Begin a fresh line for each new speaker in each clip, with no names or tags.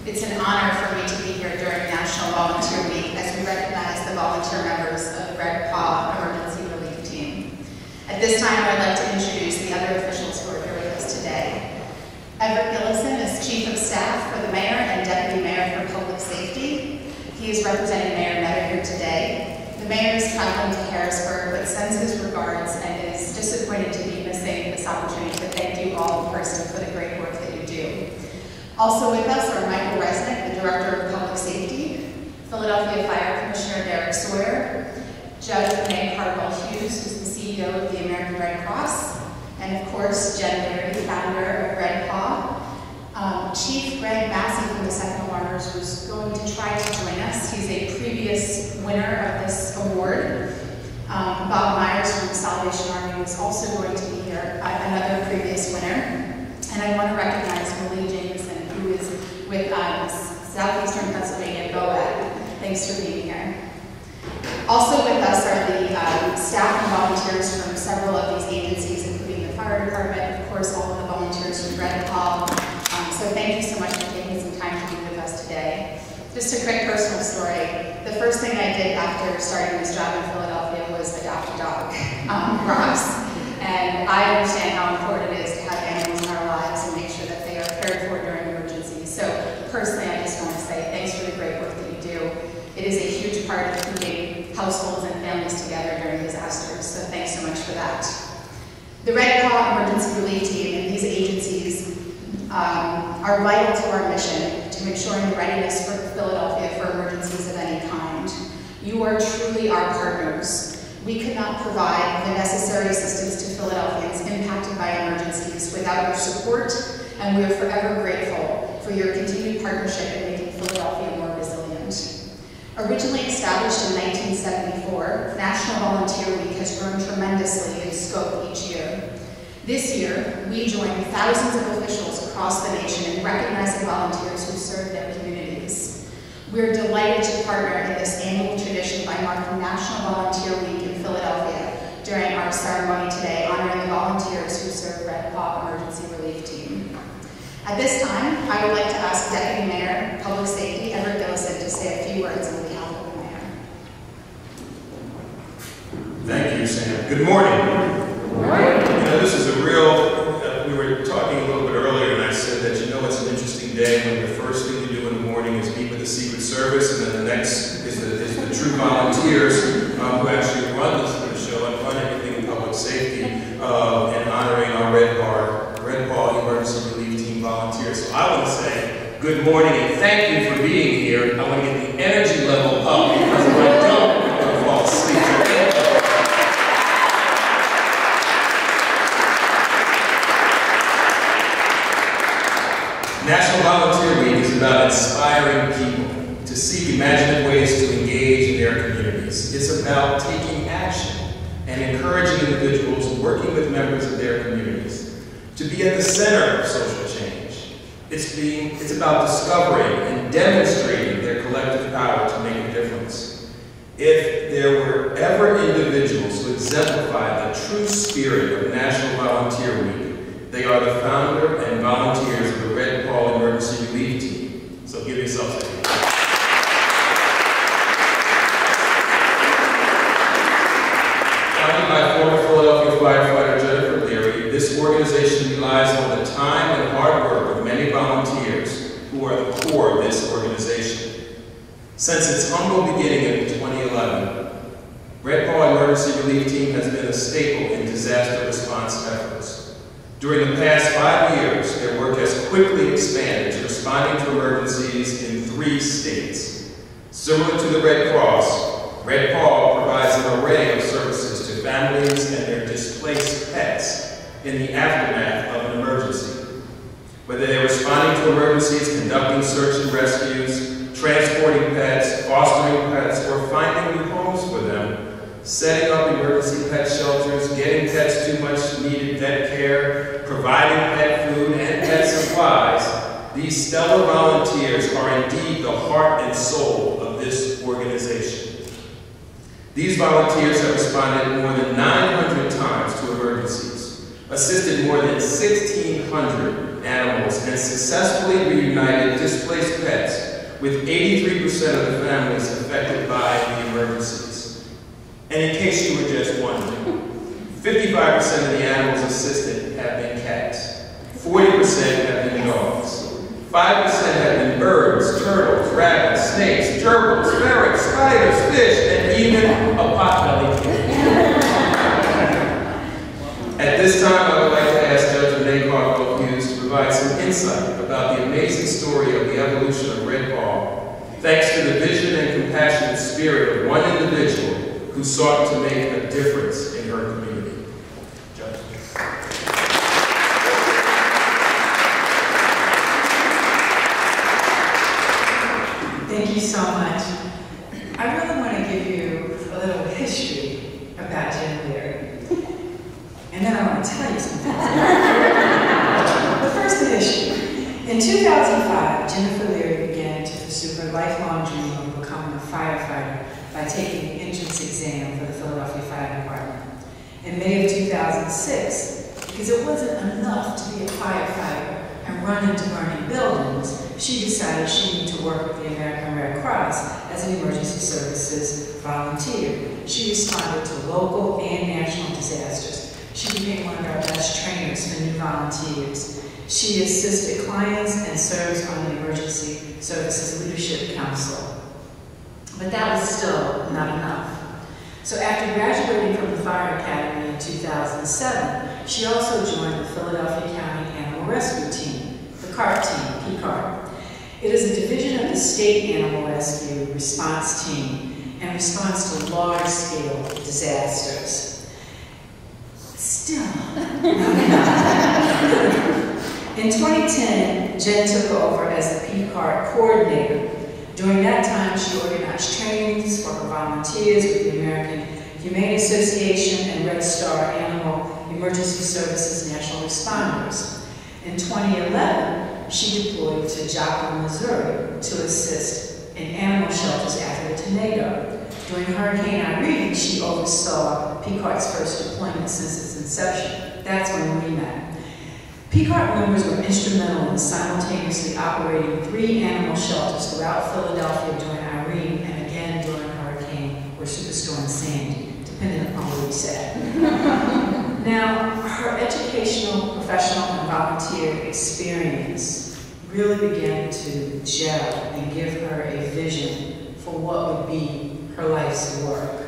It's an honor for me to be here during National Volunteer Week as we recognize the volunteer members of the Red Paw Emergency Relief Team. At this time, I'd like to introduce the other officials who are here with us today. Everett Gillison is Chief of Staff for the Mayor and Deputy Mayor for Public Safety. He is representing Mayor Meta here today. The Mayor is traveling to Harrisburg, but sends his regards and is disappointed to be missing this opportunity to thank you all in person for the great work that you do. Also with us are Michael Resnick, the Director of Public Safety, Philadelphia Fire Commissioner Derrick Sawyer, Judge Renee Cardwell Hughes, who's the CEO of the American Red Cross, and of course, Jen Leary, founder of Red Paw. Chief Greg Massey from the Second Alarmers was going to try to join us. He's a previous winner of this award. Bob Myers from the Salvation Army was also going to be here, another previous winner. And I want to recognize Malie Jameson, who is with Southeastern Pennsylvania BOAD. Thanks for being here. Also with us are the staff and volunteers from several of these agencies, including the fire department, of course, all of the volunteers from Red Paw. So thank you so much for taking some time to be with us today. Just a quick personal story. The first thing I did after starting this job in Philadelphia was adopt a dog, Ross. And I understand how important it is to have animals in our lives and make sure that they are cared for during emergencies. So personally, I just want to say thanks for the great work that you do. It is a huge part of keeping households and families together during disasters. So thanks so much for that. The Red Paw Emergency Relief Team and these agencies are vital to our mission to ensuring the readiness for Philadelphia for emergencies of any kind. You are truly our partners. We could not provide the necessary assistance to Philadelphians impacted by emergencies without your support, and we are forever grateful for your continued partnership in making Philadelphia more resilient. Originally established in 1974, National Volunteer Week has grown tremendously in scope each year. This year, we join thousands of officials across the nation in recognizing volunteers who serve their communities. We're delighted to partner in this annual tradition by marking National Volunteer Week in Philadelphia during our ceremony today, honoring the volunteers who serve Red Paw Emergency Relief Team. At this time, I would like to ask Deputy Mayor of Public Safety Everett Gillison to say a few words on behalf of the Mayor.
Thank you, Sam. Good morning. You know, this is a real, we were talking a little bit earlier and I said that, you know, it's an interesting day when the first thing you do in the morning is meet with the Secret Service, and then the next is the true volunteers who actually run the show and run everything in public safety and honoring our Red Paw Emergency Relief Team volunteers. So I want to say good morning and thank you for being here. I want to get the energy level up because if I don't, I'm going to fall asleep. National Volunteer Week is about inspiring people to seek imaginative ways to engage in their communities. It's about taking action and encouraging individuals working with members of their communities to be at the center of social change. It's about discovering and demonstrating their collective power to make a difference. If there were ever individuals who exemplify the true spirit of National Volunteer Week, they are the founder and volunteers of the Red Paw Emergency Relief Team. So give yourselves a hand. Founded by former Philadelphia firefighter Jennifer Leary, this organization relies on the time and hard work of many volunteers who are the core of this organization. Since its humble beginning in 2011, Red Paw Emergency Relief Team has been a staple in disaster response efforts. During the past 5 years, their work has quickly expanded to responding to emergencies in 3 states. Similar to the Red Cross, Red Paw provides an array of services to families and their displaced pets in the aftermath of an emergency. Whether they're responding to emergencies, conducting search and rescues, transporting pets, fostering pets, or finding new homes for them, setting up emergency pet shelters, getting pets too much needed vet care, providing pet food and pet supplies, these stellar volunteers are indeed the heart and soul of this organization. These volunteers have responded more than 900 times to emergencies, assisted more than 1,600 animals, and successfully reunited displaced pets with 83% of the families affected by the emergencies. And in case you were just wondering, 55% of the animals assisted have been cats, 40% have been dogs, 5% have been birds, turtles, rabbits, snakes, gerbils, ferrets, spiders, fish, and even a potbelly pig. At this time, I would like to ask Judge Renee Cardwell Hughes to provide some insight about the amazing story of the evolution of Red Paw, thanks to the vision and compassionate spirit of one individual who sought to make a difference in her community. Judge.
Thank you so much. I really want to give you a little history about Jen Leary. And then I want to tell you some things. But first, the history. In 2005, Jennifer Leary began to pursue her lifelong dream of becoming a firefighter by taking the entrance exam for the Philadelphia Fire Department. In May of 2006, because it wasn't enough to be a firefighter and run into burning buildings, she decided she needed to work with the American Red Cross as an emergency services volunteer. She responded to local and national disasters. She became one of our best trainers for new volunteers. She assisted clients and serves on the Emergency Services Leadership Council. But that was still not enough. So after graduating from the Fire Academy in 2007, she also joined the Philadelphia County Animal Rescue Team, the CART team, PCART. It is a division of the State Animal Rescue Response Team and responds to large-scale disasters. Still, in 2010, Jen took over as the PCART coordinator. During that time, she organized trainings for her volunteers with the American Humane Association and Red Star Animal Emergency Services National Responders. In 2011, she deployed to Joplin, Missouri to assist in animal shelters after the tornado. During Hurricane Irene, she oversaw PCART's first deployment since its inception. That's when we met. PCART members were instrumental in simultaneously operating 3 animal shelters throughout Philadelphia during Irene and again during Hurricane or Superstorm Sandy, depending upon where we sat. Now, her educational, professional, and volunteer experience really began to gel and give her a vision for what would be her life's work.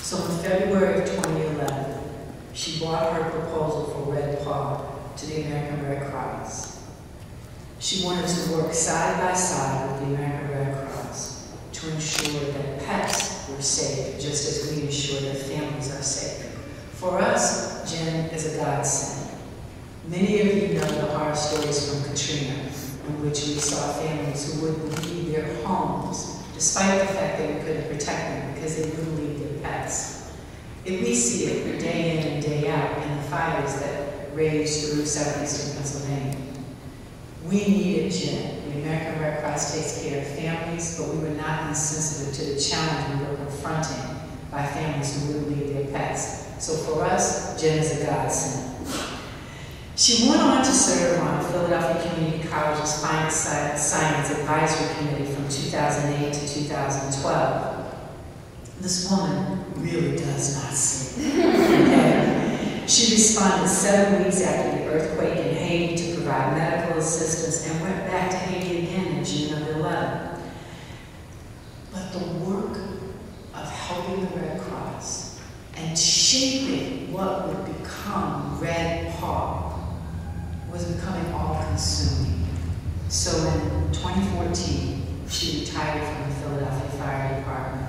So in February of 2011, she brought her proposal for Red Paw to the American Red Cross. She wanted to work side by side with the American Red Cross to ensure that pets were safe, just as we ensure that families are safe. For us, Jen is a godsend. Many of you know the horror stories from Katrina, in which we saw families who wouldn't leave their homes, despite the fact that we couldn't protect them because they wouldn't leave their pets. If we see it day in and day out in the fires that rage through southeastern Pennsylvania. We needed Jen. The American Red Cross takes care of families, but we were not insensitive to the challenge we were confronting by families who wouldn't leave their pets. So for us, Jen is a godsend. She went on to serve on the Philadelphia Community College's Science Advisory Committee from 2008 to 2012. This woman really does not sleep. Okay? She responded 7 weeks after the earthquake in Haiti to provide medical assistance and went back to Haiti again in June of 2011. But the work of helping the Red Cross and shaping what would become Red Paw was becoming all-consuming. So in 2014, she retired from the Philadelphia Fire Department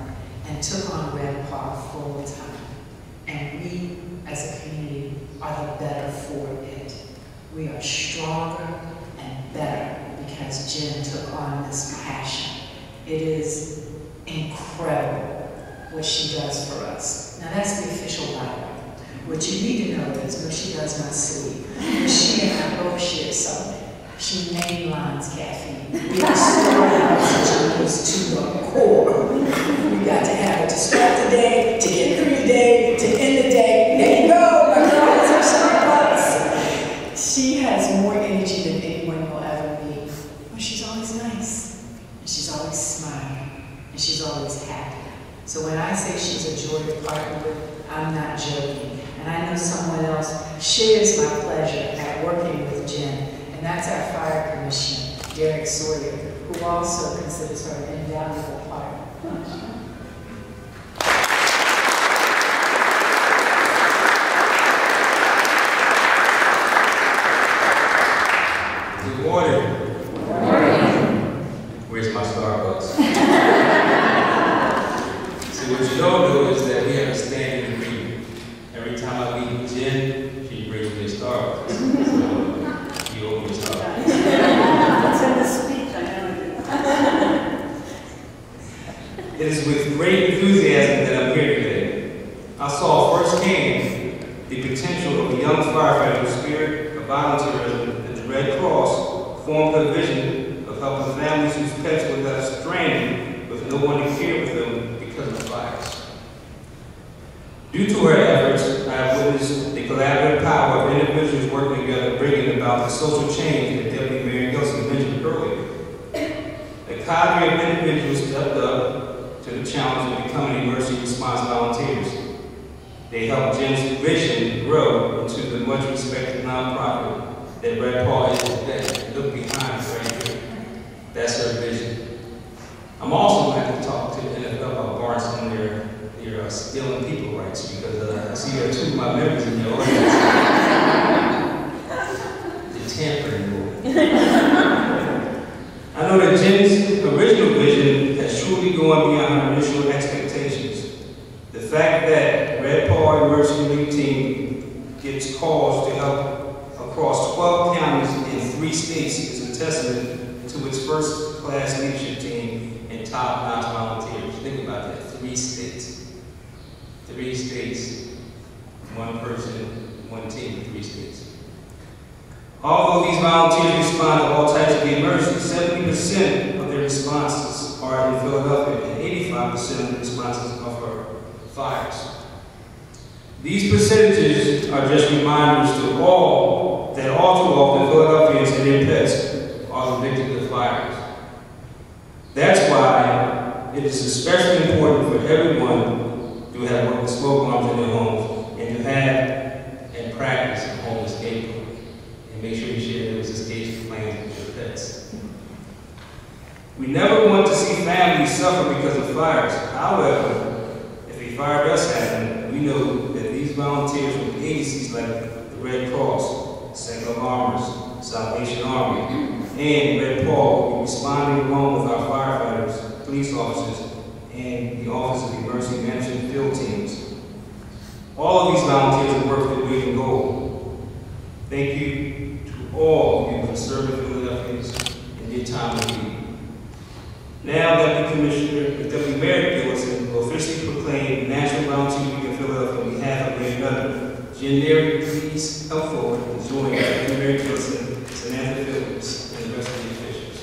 and took on Red Paw full time. And we, as a community, are the better for it. We are stronger and better because Jen took on this passion. It is incredible what she does for us. Now that's the official Bible. What you need to know is, no, she does not sleep. She and I both share something. She mainlines caffeine. We are storehouse to the core. We got to have it to start the day, to get through the day, to end the day. There you go, my girl, it's her Starbucks. She has more energy than anyone will ever meet. But she's always nice. joy to partner with. I'm not joking. And I know someone else shares my pleasure at working with Jen, and that's our fire commissioner, Derrick Sawyer, who also considers her an invaluable partner.
Good morning.
Good morning.
Where's my Starbucks? See, what you don't know is that we have a standing agreement. Every time I meet Jen, she brings me a Starbucks. So you owe me a Starbucks.
It's in the speech, I know.
It is with great enthusiasm that I'm here today. I saw firsthand the potential of a young firefighter whose spirit of volunteerism at the Red Cross formed her vision of helping families whose pets were left stranded with no one to care with them because of fires. Due to her efforts, I have witnessed the collaborative power of individuals working together, bringing about the social change that Deputy Mayor Gillison mentioned earlier. A cadre of individuals stepped up to the challenge of becoming emergency response volunteers. They helped Jen's vision grow into the much respected nonprofit that Red Paw is today. Look behind us right here. That's her vision. I'm also going to have to talk to the NFL about Barnes and their stealing people rights, because I see there are two of my members in the audience. The tampering board. I know that Jen's original vision has truly gone beyond her initial expectations. The fact that Red Paw Emergency Relief Team gets calls to help across 12 counties in 3 states is a testament to its first-class leadership team and top-notch volunteers. Think about that, 3 states. 3 states, 1 person, 1 team, 3 states. Although these volunteers respond to all types of emergencies, 70% of their responses are in Philadelphia and 85% of the responses are for fires. These percentages are just reminders to all that all too often Philadelphians and their pets are the victims of fires. That's why it is especially important for everyone to have smoke alarms in their homes and to have and practice home escape. And make sure you share those escape plans with your pets. We never want to see families suffer because of fires. However, if a fire does happen, we know that these volunteers from agencies like the Red Cross, Second Alarmers, Salvation Army, and Red Paw will be responding along with our firefighters, police officers, and the Office of Emergency Management field teams. All of these volunteers are worth their weight in gold. Thank you to all of you for serving Philadelphians in your time of need. Now, Deputy Mayor Gillison will officially proclaim National Volunteer Week in Philadelphia on behalf of Mayor Miller. Jen Leary, please come forward and join Deputy Mayor Gillison, Samantha Phillips, and the rest of the officials.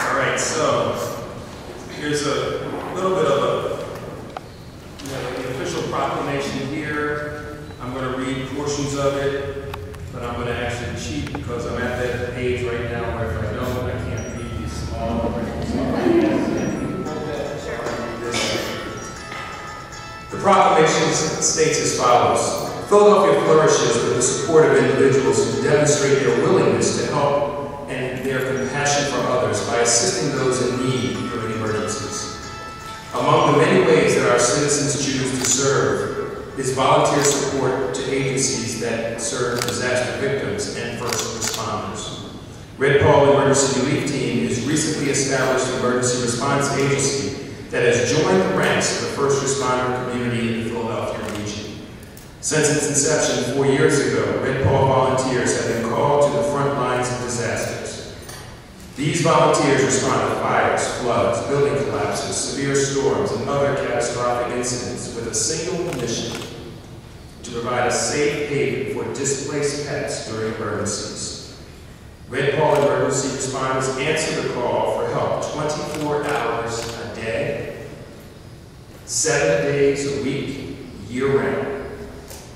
All right, so here's a little bit of the official proclamation here. I'm going to read portions of it, but I'm going to actually cheat because I'm at that page right now where if I don't, I can't read these small numbers. The proclamation states as follows. Philadelphia flourishes with the support of individuals who demonstrate their willingness to help and their compassion for others by assisting those in need during emergencies. Among the many ways that our citizens choose to serve is volunteer support to agencies that serve disaster victims and first responders. Red Paw Emergency Relief Team is recently established emergency response agency that has joined the ranks of the first responder community in the Philadelphia region. Since its inception 4 years ago, Red Paw volunteers have been called to the front lines of disasters. These volunteers respond to fires, floods, building collapses, severe storms, and other catastrophic incidents with a single mission: to provide a safe haven for displaced pets during emergencies. Red Paw emergency responders answer the call for help 24 hours a day, 7 days a week, year-round.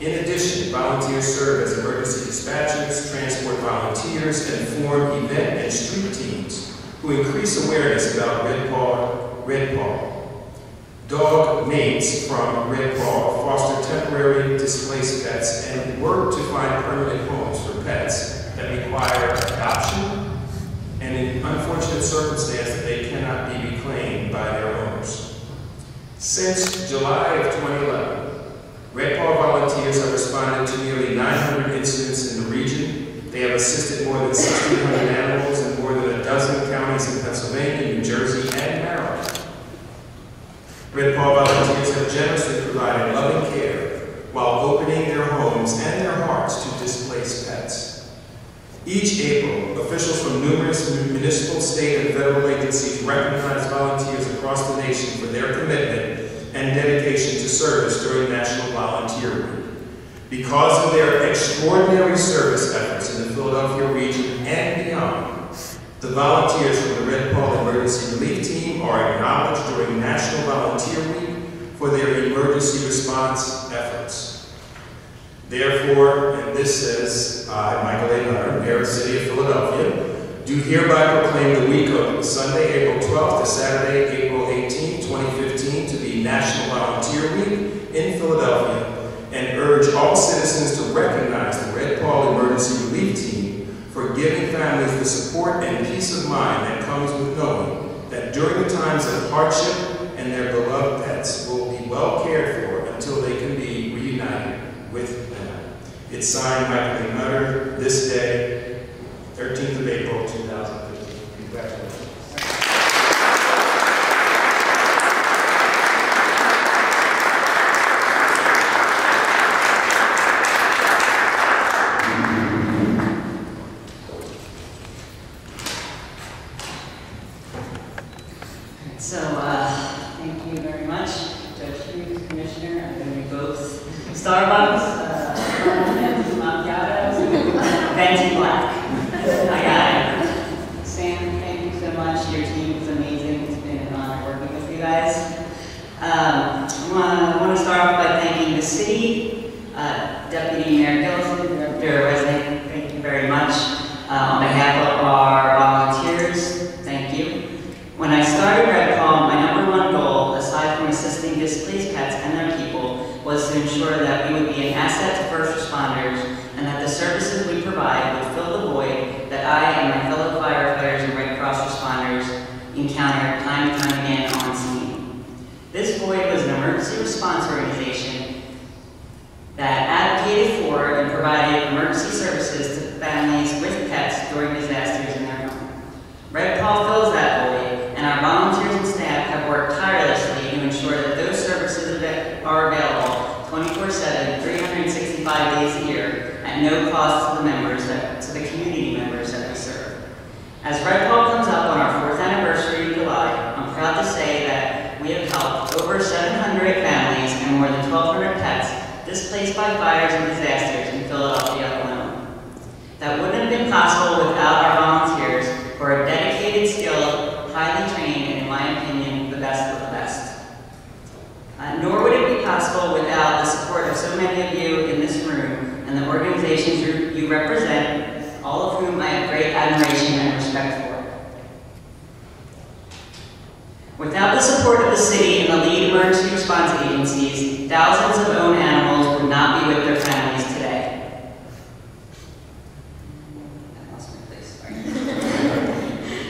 In addition, volunteers serve as emergency dispatchers, transport volunteers, and form event and street teams who increase awareness about Red Paw. Dog mates from Red Paw foster temporary displaced pets and work to find permanent homes for pets that require adoption and in unfortunate circumstance that they cannot be reclaimed by their owners. Since July of 2011, Red Paw volunteers have responded to nearly 900 incidents in the region. They have assisted more than 1,600 animals in more than a dozen counties in Pennsylvania, New Jersey, and Maryland. Red Paw volunteers have generously provided loving care while opening their homes and their hearts to displaced pets. Each April, officials from numerous municipal, state, and federal agencies recognize volunteers across the nation for their commitment and dedication to service during National Volunteer Week. Because of their extraordinary service efforts in the Philadelphia region and beyond, the volunteers from the Red Paw Emergency Relief Team are acknowledged during National Volunteer Week for their emergency response efforts. Therefore, and this says, I, Michael A. Nutter, Mayor of the City of Philadelphia, do hereby proclaim the week of Sunday, April 12th to Saturday, April 18th, 2015 to be National Volunteer Week in Philadelphia and urge all citizens to recognize the Red Paw Emergency Relief Team for giving families the support and peace of mind that comes with knowing that during the times of hardship and their beloved pets will be well cared for until they can be reunited with them. It's signed Michael A. Nutter this day, 13th of April, 2015. Congratulations.
So, thank you very much, Judge Hughes, Commissioner. I'm going to be both Starbucks, macchiatos, venti black. I got it. Sam, thank you so much. Your team is amazing. It's been an honor working with you guys. I want to start off by thanking the city, Deputy Mayor Gillison, Director Renee, thank you very much. On behalf of our volunteers, thank you. When I started Red Paw, my #1 goal, aside from assisting displaced pets and their people, was to ensure that we would be an asset to first responders and that the services we provide would fill the void that I and my fellow firefighters and Red Cross responders encounter time and time again on scene. This void was an emergency response organization that advocated for and provided emergency services to families with pets during disasters in their home. Red Paw fills that void, and our volunteers and staff have worked tirelessly to ensure that those services are available 24/7, 365 days a year, at no cost to the members, to the community members that we serve. As Red Paw comes up on our 4th anniversary in July, I'm proud to say that we have helped over 700 families and more than 1,200 pets displaced by fires and disasters in Philadelphia alone. That wouldn't have been possible without our volunteers, who are dedicated, skilled, highly trained, and in my opinion, the best of the best. Nor would it be possible without the support of so many of you in this room and the organizations you represent, all of whom I have great admiration and respect for. Without the support of the city and the lead emergency response agencies, thousands of owned animals would not be with their families today. I lost my place, sorry.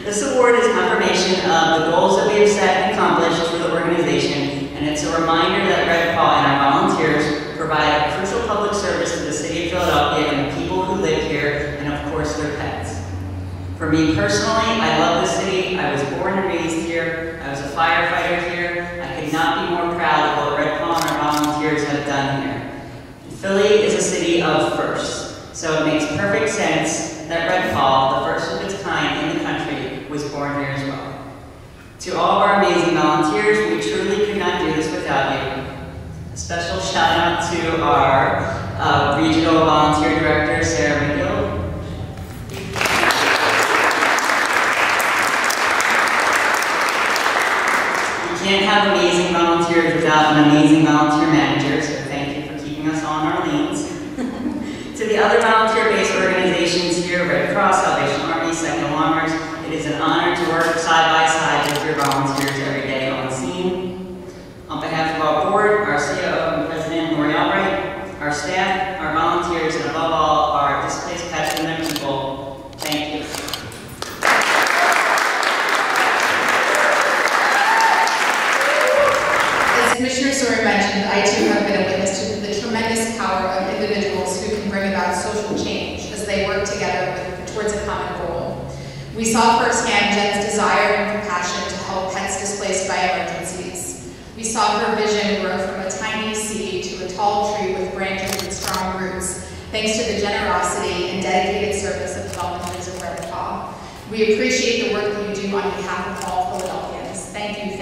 This award is confirmation of the goals that we have set and accomplished through the organization, and it's a reminder that Red Paw and our volunteers provide a crucial public service to the city of Philadelphia and the people who live here, and of course their pets. For me personally, I love the city. I was born and raised here. I was a firefighter here. I could not be more proud of what Red Paw and our volunteers have done here. Philly is a city of firsts, so it makes perfect sense that Red Paw, the first of its kind in the country, was born here as well. To all of our amazing volunteers, we truly could not do this without you. A special shout out to our Regional Volunteer Director, Sarah. You can't have amazing volunteers without an amazing volunteer manager, so thank you for keeping keeping us on our lanes. To the other volunteer-based organizations here, Red Cross, Salvation Army, Second Alarmers, it is an honor to work side by side with your volunteers every day on scene. On behalf of our board, our COO and President, Lori Albright, our staff, our volunteers, and above all, our displaced pets and their people, thank you.
As Commissioner Sawyer mentioned, I too have been a witness to the tremendous power of individuals who can bring about social change as they work together towards a common goal. We saw firsthand Jen's desire and compassion to help pets displaced by emergencies. We saw her vision grow from a tiny seed to a tall tree with branches and strong roots, thanks to the generosity and dedicated service of the volunteers of Red Paw. We appreciate the work that you do on behalf of all Philadelphians. Thank you